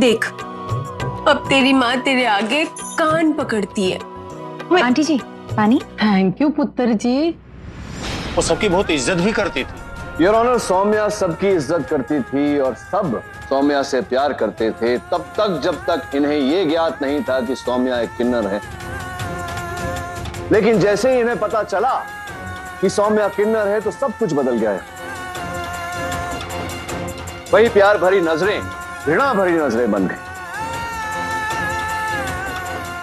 देख, अब तेरी माँ तेरे आगे कान पकड़ती है। आंटी जी पानी। थैंक यू पुत्र जी। वो सबकी बहुत इज्जत भी करती थी। योर ऑनर, सौम्या सबकी इज्जत करती थी और सब सौम्या से प्यार करते थे तब तक जब तक इन्हें यह ज्ञात नहीं था कि सौम्या एक किन्नर है। लेकिन जैसे ही इन्हें पता चला कि सौम्या किन्नर है तो सब कुछ बदल गया है। वही प्यार भरी नजरें घृणा भरी नजरें बन गई।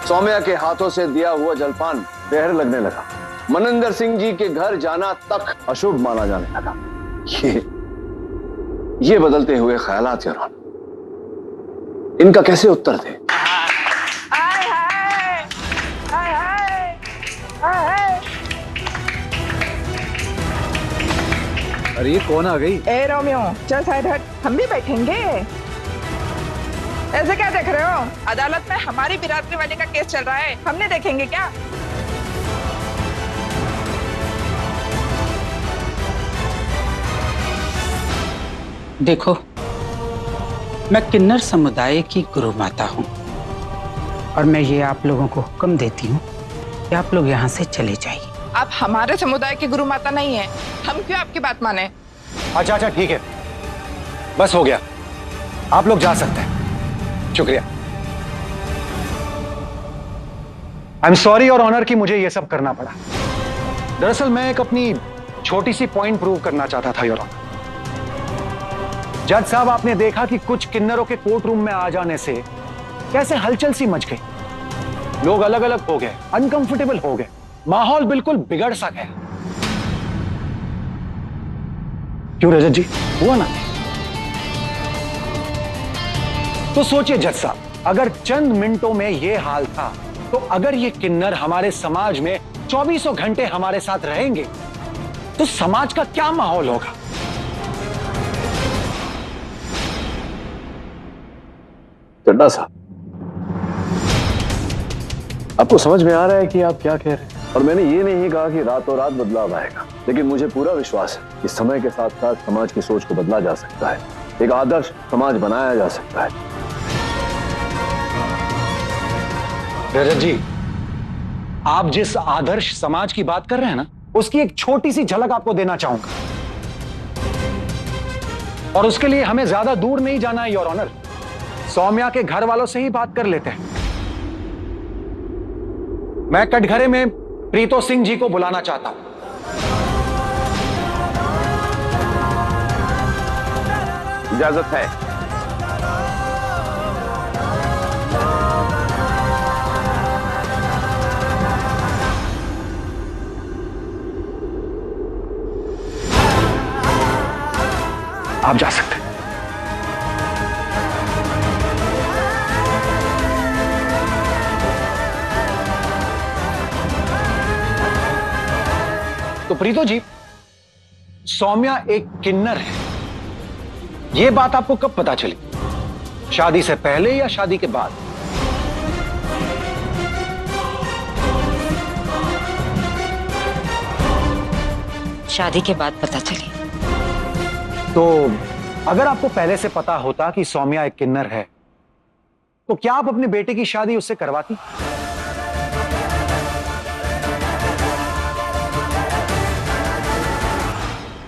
सौम्या के हाथों से दिया हुआ जलपान जहर लगने लगा। मनिंदर सिंह जी के घर जाना तक अशुभ माना जाने लगा। ये बदलते हुए ख्यालात यार, इनका कैसे उत्तर दे? अरे ये कौन आ गई? ए रोमियो, चल साइड हट, हम भी बैठेंगे। ऐसे क्या देख रहे हो? अदालत में हमारी बिरादरी वाले का केस चल रहा है, हमने देखेंगे क्या? देखो, मैं किन्नर समुदाय की गुरु माता हूँ और मैं ये आप लोगों को हुक्म देती हूँ कि आप लोग यहाँ से चले जाइए। आप हमारे समुदाय की गुरु माता नहीं है, हम क्यों आपकी बात माने? अच्छा अच्छा ठीक है, बस हो गया, आप लोग जा सकते हैं। शुक्रिया। आई एम सॉरी और ऑनर कि मुझे यह सब करना पड़ा। दरअसल मैं एक अपनी छोटी सी पॉइंट प्रूव करना चाहता था योर ऑनर। जज साहब, आपने देखा कि कुछ किन्नरों के कोर्ट रूम में आ जाने से कैसे हलचल सी मच गई। लोग अलग अलग हो गए, अनकंफर्टेबल हो गए, माहौल बिल्कुल बिगड़ सा गया। क्यों रजत जी, हुआ ना? तो सोचिए जज साहब, अगर चंद मिनटों में यह हाल था तो अगर ये किन्नर हमारे समाज में 24 घंटे हमारे साथ रहेंगे तो समाज का क्या माहौल होगा? चड्डा साहब, आपको समझ में आ रहा है कि आप क्या कह रहे हैं? और मैंने ये नहीं कहा कि रातों रात बदलाव आएगा, लेकिन मुझे पूरा विश्वास है कि समय के साथ साथ समाज की सोच को बदला जा सकता है, एक आदर्श समाज बनाया जा सकता है। रजत जी, आप जिस आदर्श समाज की बात कर रहे हैं ना, उसकी एक छोटी सी झलक आपको देना चाहूंगा। और उसके लिए हमें ज्यादा दूर नहीं जाना है योर ऑनर, सौम्या के घर वालों से ही बात कर लेते हैं। मैं कटघरे में प्रीतो सिंह जी को बुलाना चाहता हूं। इजाजत है। आप जा सकते हैं। तो प्रीतो जी, सौम्या एक किन्नर है, यह बात आपको कब पता चली? शादी से पहले या शादी के बाद? शादी के बाद पता चली। तो अगर आपको पहले से पता होता कि सौम्या एक किन्नर है तो क्या आप अपने बेटे की शादी उससे करवाती?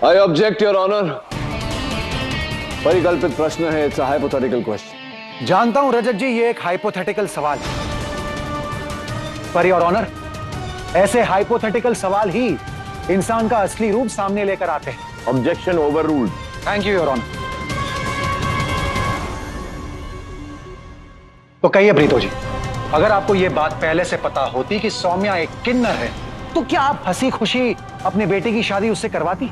I object your honour. परिकल्पित प्रश्न है, इट्स अ हाइपोथेटिकल क्वेश्चन। जानता हूं रजत जी, ये एक हाइपोथेटिकल सवाल है, पर योर ऑनर, ऐसे हाइपोथेटिकल सवाल ही इंसान का असली रूप सामने लेकर आते हैं। Objection overruled. Thank you your honour. तो कहिए प्रीतो जी, अगर आपको यह बात पहले से पता होती कि सौम्या एक किन्नर है तो क्या आप हंसी खुशी अपने बेटे की शादी उससे करवाती?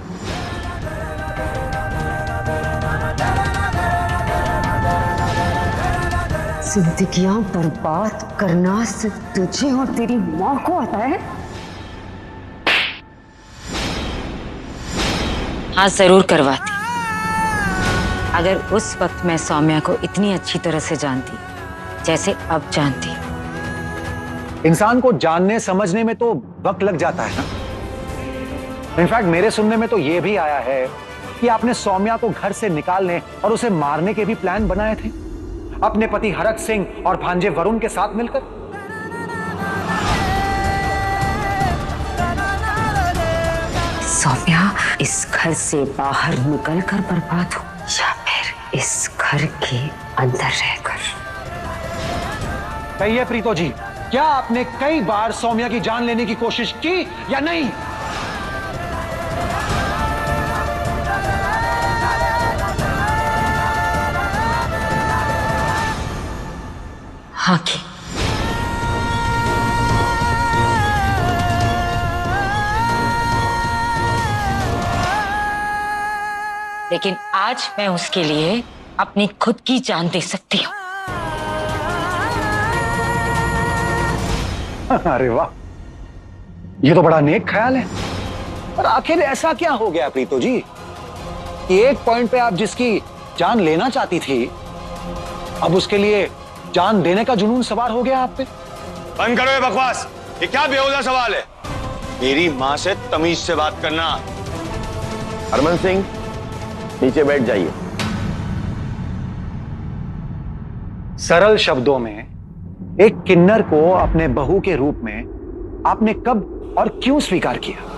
जिंदगियां बर्बाद करना सिर्फ तुझे और तेरी माँ को आता है। हाँ जरूर करवाती, अगर उस वक्त मैं सौम्या को इतनी अच्छी तरह से जानती जैसे अब जानती। इंसान को जानने समझने में तो वक्त लग जाता है ना। इनफैक्ट मेरे सुनने में तो यह भी आया है कि आपने सौम्या को घर से निकालने और उसे मारने के भी प्लान बनाए थे। अपने पति हरक सिंह और भांजे वरुण के साथ मिलकर? सौम्या इस घर से बाहर निकलकर बर्बाद हो या फिर इस घर के अंदर रहकर? कहिए प्रीतो जी, क्या आपने कई बार सौम्या की जान लेने की कोशिश की या नहीं? हाँ की। लेकिन आज मैं उसके लिए अपनी खुद की जान दे सकती हूँ। अरे वाह, ये तो बड़ा नेक ख्याल है। पर आखिर ऐसा क्या हो गया प्रीतो जी कि एक पॉइंट पे आप जिसकी जान लेना चाहती थी, अब उसके लिए जान देने का जुनून सवार हो गया आप पे? बंद करो ये बकवास, ये क्या बेहुदा सवाल है? मेरी माँ से तमीज से बात करना। हरमन सिंह, नीचे बैठ जाइए। सरल शब्दों में, एक किन्नर को अपने बहू के रूप में आपने कब और क्यों स्वीकार किया?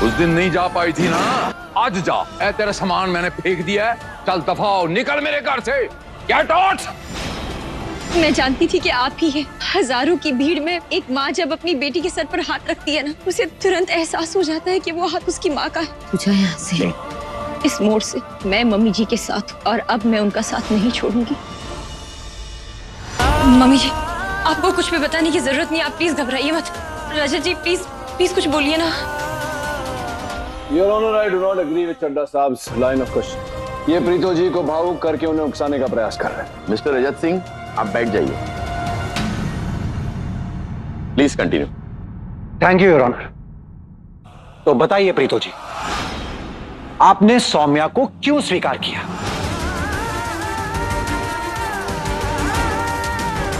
उस दिन नहीं जा पाई थी ना, आज जा। ऐ तेरा सामान मैंने फेंक दिया है, चल दफा हो, निकल मेरे घर से, गेट आउट। मैं जानती थी कि आप ही हैं। हजारों की भीड़ में एक माँ जब अपनी बेटी के सर पर हाथ रखती है ना, उसे तुरंत एहसास हो जाता है कि वो हाथ उसकी माँ का है। पूछा यहाँ से। इस मोड़ से मैं मम्मी जी के साथ हूँ और अब मैं उनका साथ नहीं छोड़ूंगी। मम्मी जी, आपको कुछ भी बताने की जरूरत नहीं, आप प्लीज घबराइए मत। रजत जी प्लीज प्लीज कुछ बोलिए ना। Your Honor, I do not agree with Chadha sahab's line of question. ये प्रीतो जी को भावुक करके उन्हें उकसाने का प्रयास कर रहे हैं। मिस्टर रजत सिंह, आप बैठ जाइए। Please continue. Thank you your honour. तो बताइए प्रीतो जी, आपने सौम्या को क्यों स्वीकार किया?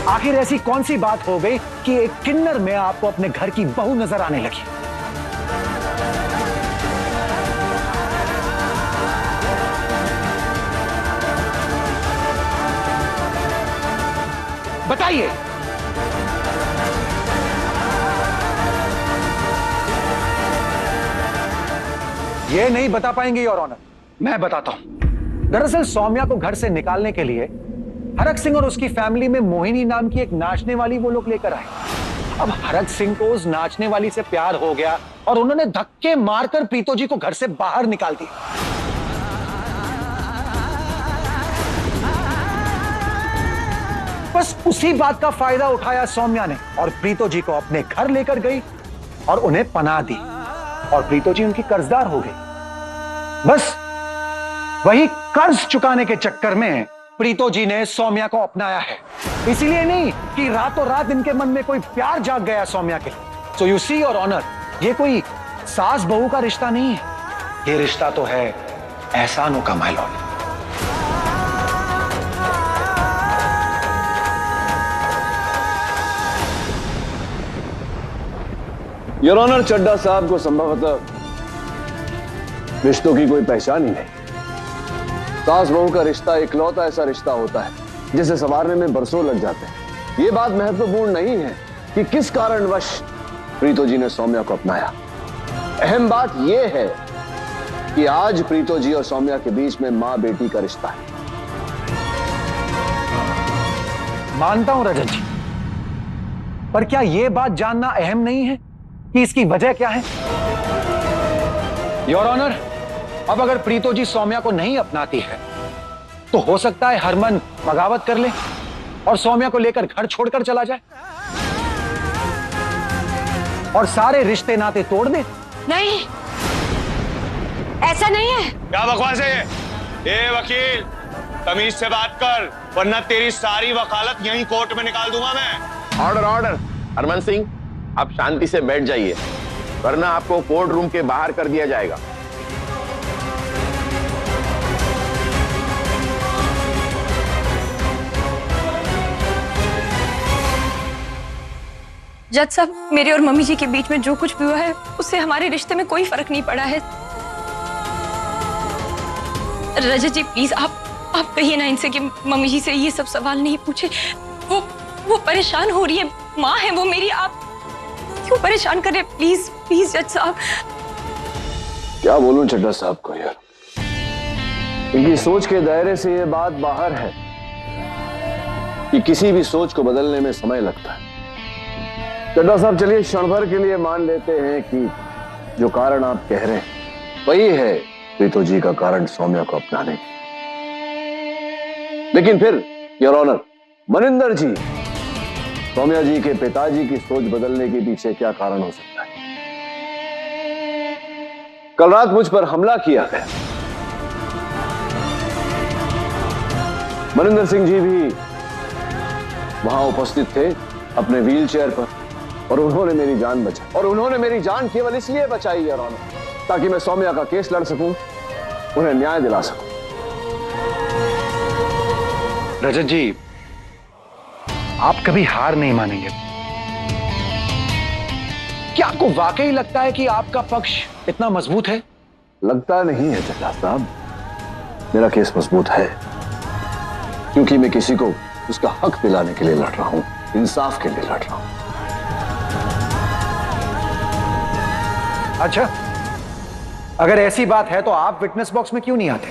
आखिर ऐसी कौन सी बात हो गई कि एक किन्नर में आपको अपने घर की बहू नजर आने लगी? बताइए। ये नहीं बता पाएंगे योर ऑनर, मैं बताता हूं। दरअसल सौम्या को घर से निकालने के लिए हरक सिंह और उसकी फैमिली में मोहिनी नाम की एक नाचने वाली वो लोग लेकर आए। अब हरक सिंह को उस नाचने वाली से प्यार हो गया और उन्होंने धक्के मारकर प्रीतो जी को घर से बाहर निकाल दिया। बस उसी बात का फायदा उठाया सौम्या ने और प्रीतो जी को अपने घर लेकर गई और उन्हें पनाह दी और प्रीतो जी उनकी कर्जदार हो गई। बस वही कर्ज चुकाने के चक्कर में प्रीतो जी ने सौम्या को अपनाया है। इसीलिए नहीं कि रातों रात इनके मन में कोई प्यार जाग गया सौम्या के लिए। So you see your honour, ये कोई सास बहू का रिश्ता नहीं है, ये रिश्ता तो है एहसानों का माय लॉर्ड। योर ऑनर, चड्डा साहब को संभवतः रिश्तों की कोई पहचान ही नहीं। सास बहू का रिश्ता इकलौता ऐसा रिश्ता होता है जिसे संवारने में बरसों लग जाते हैं। ये बात महत्वपूर्ण नहीं है कि किस कारणवश प्रीतो जी ने सौम्या को अपनाया। अहम बात यह है कि आज प्रीतो जी और सौम्या के बीच में मां बेटी का रिश्ता है। मानता हूं रजत जी, पर क्या यह बात जानना अहम नहीं है कि इसकी वजह क्या है? योर ऑनर, अब अगर प्रीतो जी सौम्या को नहीं अपनाती है तो हो सकता है हरमन बगावत कर ले और सौम्या को लेकर घर छोड़कर चला जाए और सारे रिश्ते नाते तोड़ दे। नहीं, ऐसा नहीं है। क्या बकवास है ये वकील, तमीज से बात कर वरना तेरी सारी वकालत यहीं कोर्ट में निकाल दूंगा मैं। Order order. हरमन सिंह, आप शांति से बैठ जाइए वरना आपको कोर्ट रूम के बाहर कर दिया जाएगा। जज साहब, मेरे और मम्मी जी के बीच में जो कुछ भी हुआ है उससे हमारे रिश्ते में कोई फर्क नहीं पड़ा है। रजत जी प्लीज आप कहिए ना इनसे कि मम्मी जी से ये सब सवाल नहीं पूछे। वो परेशान हो रही है, माँ है वो मेरी, आप क्यों परेशान कर रहे? प्लीज प्लीज जज साहब। क्या बोलूं चड्ढा साहब को यार, इनकी सोच के दायरे से ये बात बाहर है कि किसी भी सोच को बदलने में समय लगता है। चड्ढा साहब चलिए क्षण भर के लिए मान लेते हैं कि जो कारण आप कह रहे हैं वही है प्रीतो जी का कारण सौम्या को अपनाने की। लेकिन फिर योर ऑनर, मनिंदर जी, सौम्या जी के पिताजी की सोच बदलने के पीछे क्या कारण हो सकता है? कल रात मुझ पर हमला किया गया, मनिंदर सिंह जी भी वहां उपस्थित थे अपने व्हीलचेयर पर, और उन्होंने मेरी जान बचाई। और उन्होंने मेरी जान केवल इसलिए बचाई योर ऑनर ताकि मैं सौम्या का केस लड़ सकूं, उन्हें न्याय दिला सकूं। रजत जी, आप कभी हार नहीं मानेंगे। क्या आपको वाकई लगता है कि आपका पक्ष इतना मजबूत है? लगता नहीं है चड्ढा साहब, मेरा केस मजबूत है, क्योंकि मैं किसी को उसका हक दिलाने के लिए लड़ रहा हूं, इंसाफ के लिए लड़ रहा हूं। अच्छा, अगर ऐसी बात है तो आप विटनेस बॉक्स में क्यों नहीं आते?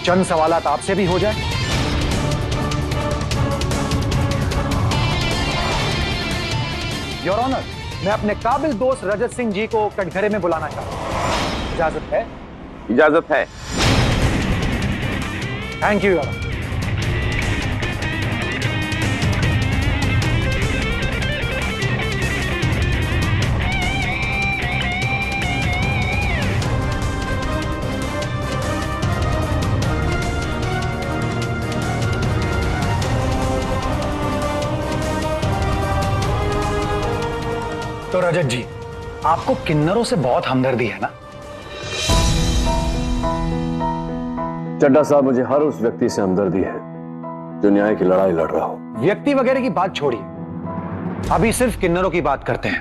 चंद सवालात आपसे भी हो जाए। योर ऑनर, मैं अपने काबिल दोस्त रजत सिंह जी को कटघरे में बुलाना चाहता हूं। इजाजत है? इजाजत है। Thank you your honour. तो रजत जी, आपको किन्नरों से बहुत हमदर्दी है ना? चड्ढा साहब, मुझे हर उस व्यक्ति से हमदर्दी है जो न्याय की लड़ाई लड़ रहा हो। व्यक्ति वगैरह की बात छोड़िए, अभी सिर्फ किन्नरों की बात करते हैं।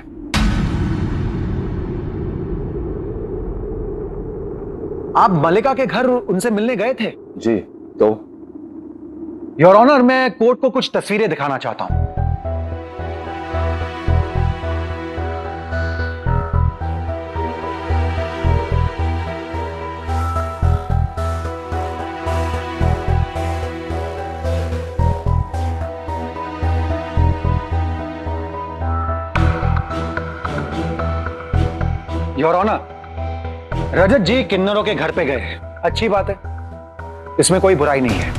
आप मलिका के घर उनसे मिलने गए थे? जी, तो योर ऑनर, मैं कोर्ट को कुछ तस्वीरें दिखाना चाहता हूं। योर ऑनर, रजत जी किन्नरों के घर पे गए, अच्छी बात है, इसमें कोई बुराई नहीं है।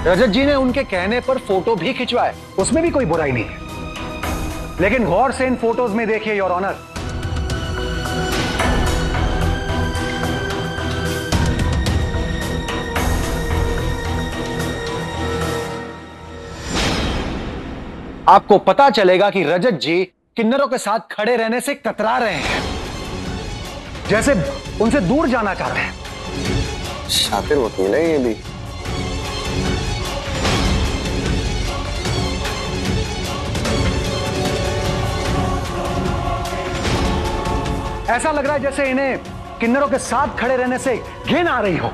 रजत जी ने उनके कहने पर फोटो भी खिंचवाए, उसमें भी कोई बुराई नहीं है। लेकिन गौर से इन फोटोज में देखिए योर ऑनर, आपको पता चलेगा कि रजत जी किन्नरों के साथ खड़े रहने से कतरा रहे हैं, जैसे उनसे दूर जाना चाहते हैं। शातिर वकील है ये भी। ऐसा लग रहा है जैसे इन्हें किन्नरों के साथ खड़े रहने से घिन आ रही हो।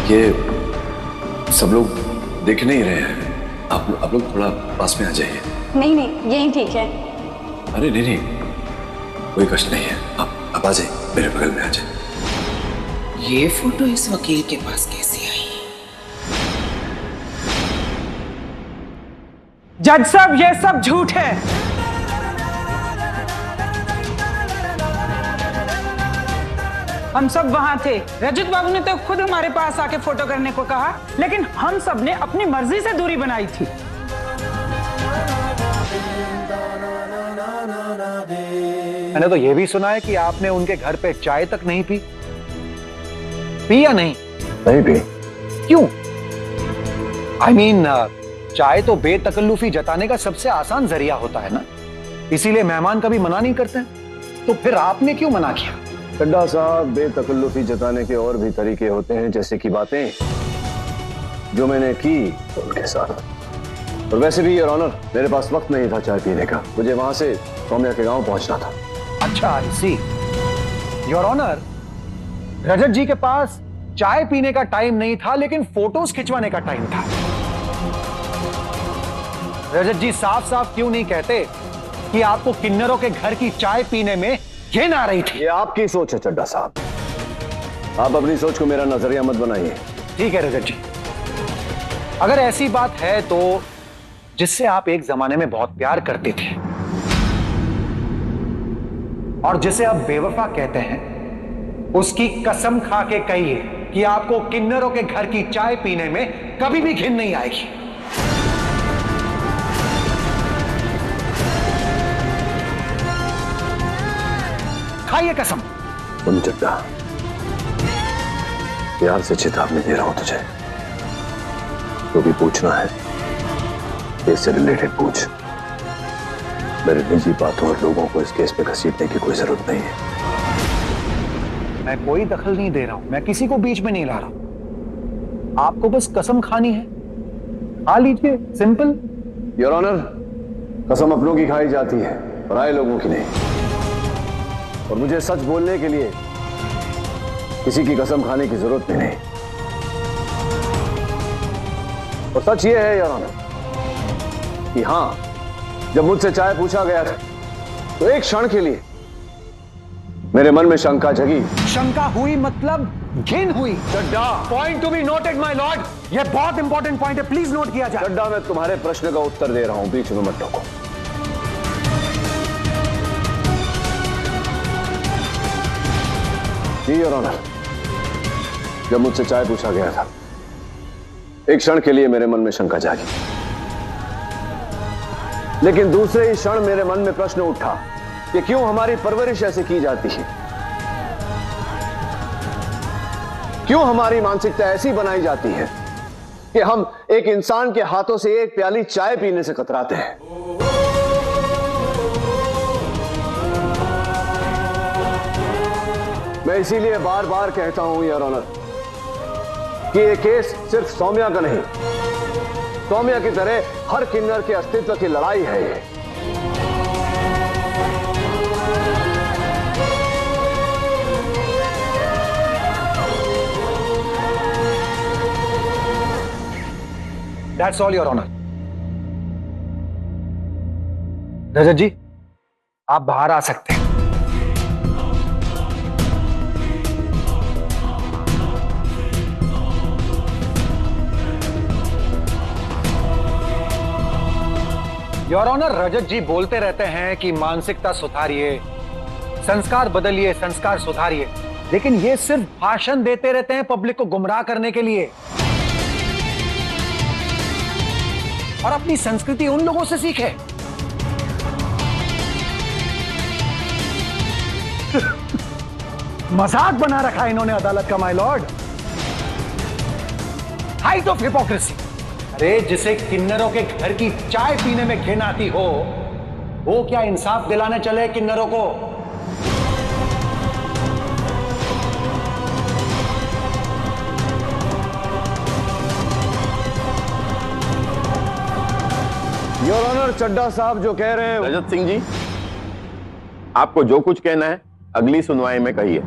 ये सब लोग देख नहीं रहे हैं, आप लोग थोड़ा पास में आ जाइए। नहीं नहीं, यही ठीक है। अरे नहीं नहीं, कोई कष्ट नहीं है, आप आ जाइए, मेरे बगल में आ जाइए। ये फोटो इस वकील के पास कैसे आई? जज साहब, ये सब झूठ है। हम सब वहां थे। रजत बाबू ने तो खुद हमारे पास आके फोटो करने को कहा, लेकिन हम सब ने अपनी मर्जी से दूरी बनाई थी। मैंने तो यह भी सुना है कि आपने उनके घर पे चाय तक नहीं पी। पी या नहीं? नहीं पी। क्यों? I mean, चाय तो बेतकल्लुफी जताने का सबसे आसान जरिया होता है ना, इसीलिए मेहमान कभी मना नहीं करते। तो फिर आपने क्यों मना किया? चड्ढा साहब, बेतकल्लुफी जताने के और भी तरीके होते हैं, जैसे कि बातें जो मैंने की उनके साथ। और वैसे भी योर ऑनर, मेरे पास वक्त नहीं था चाय पीने का, मुझे वहां से सौम्या के गांव पहुंचना था। अच्छा, आई सी। योर ऑनर, रजत जी के पास चाय पीने का टाइम नहीं था, लेकिन फोटोज खिंचवाने का टाइम था। रजत जी साफ साफ क्यों नहीं कहते कि आपको किन्नरों के घर की चाय पीने में घिन आ रही थी? ये आपकी सोच है चड्ढा साहब, आप अपनी सोच को मेरा नजरिया मत बनाइए। ठीक है रजत जी, अगर ऐसी बात है तो जिससे आप एक जमाने में बहुत प्यार करते थे और जिसे आप बेवफा कहते हैं, उसकी कसम खा के कहिए कि आपको किन्नरों के घर की चाय पीने में कभी भी घिन नहीं आएगी। खाइए कसम। तुम चड्ढा, प्यार से चेतावनी दे रहा हूं तुझे, जो भी पूछना है इससे रिलेटेड पूछ। मेरे निजी बातों और लोगों को इस केस पे घसीटने की कोई जरूरत नहीं है। मैं कोई दखल नहीं दे रहा हूं, मैं किसी को बीच में नहीं ला रहा। आपको बस कसम खानी है, खा लीजिए, सिंपल। योर ऑनर, कसम अपनों की खाई जाती है, पराये लोगों की नहीं। और मुझे सच बोलने के लिए किसी की कसम खाने की जरूरत भी नहीं। और सच ये है योर ऑनर कि हां, जब मुझसे चाय पूछा गया था तो एक क्षण के लिए मेरे मन में शंका जगी। शंका हुई मतलब घिन हुई। Chadha, point to be noted my lord, ये बहुत इंपॉर्टेंट पॉइंट है, प्लीज नोट किया जाए। चड्ढा, मैं तुम्हारे प्रश्न का उत्तर दे रहा हूं, बीच में मत टोको। जी योर ऑनर, जब मुझसे चाय पूछा गया था एक क्षण के लिए मेरे मन में शंका जागी, लेकिन दूसरे ही क्षण मेरे मन में प्रश्न उठा कि क्यों हमारी परवरिश ऐसे की जाती है, क्यों हमारी मानसिकता ऐसी बनाई जाती है कि हम एक इंसान के हाथों से एक प्याली चाय पीने से कतराते हैं। मैं इसीलिए बार बार कहता हूं योर ऑनर कि यह केस सिर्फ सौम्या का नहीं, सौम्या की तरह हर किन्नर के अस्तित्व की लड़ाई है ये। That's all, Your Honor. रजत जी, आप बाहर आ सकते हैं। योर ऑनर, रजत जी बोलते रहते हैं कि मानसिकता सुधारिए, संस्कार बदलिए, संस्कार सुधारिए, लेकिन ये सिर्फ भाषण देते रहते हैं पब्लिक को गुमराह करने के लिए। और अपनी संस्कृति उन लोगों से सीखे। मजाक बना रखा है इन्होंने अदालत का, my Lord. Height of hypocrisy. अरे जिसे किन्नरों के घर की चाय पीने में घिन आती हो, वो क्या इंसाफ दिलाने चले किन्नरों को? योर ऑनर, चड्ढा साहब जो कह रहे हैं। रजत सिंह जी, आपको जो कुछ कहना है अगली सुनवाई में कहिए।